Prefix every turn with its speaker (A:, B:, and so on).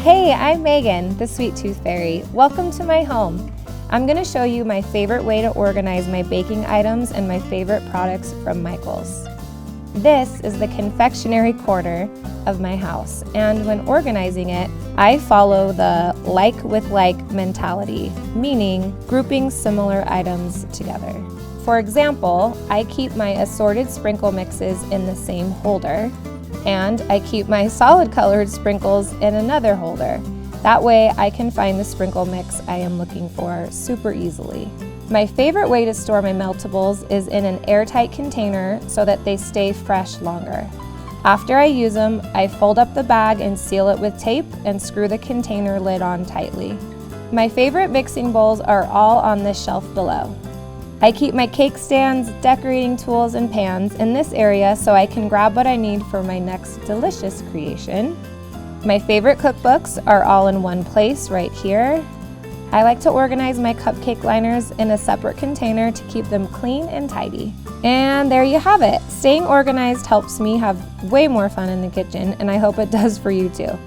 A: Hey, I'm Megan, the Sweet Tooth Fairy. Welcome to my home. I'm going to show you my favorite way to organize my baking items and my favorite products from Michaels. This is the confectionery corner of my house, and when organizing it, I follow the like with like mentality, meaning grouping similar items together. For example, I keep my assorted sprinkle mixes in the same holder, and I keep my solid colored sprinkles in another holder. That way I can find the sprinkle mix I am looking for super easily. My favorite way to store my meltables is in an airtight container so that they stay fresh longer. After I use them, I fold up the bag and seal it with tape and screw the container lid on tightly. My favorite mixing bowls are all on this shelf below. I keep my cake stands, decorating tools, and pans in this area so I can grab what I need for my next delicious creation. My favorite cookbooks are all in one place right here. I like to organize my cupcake liners in a separate container to keep them clean and tidy. And there you have it. Staying organized helps me have way more fun in the kitchen, and I hope it does for you too.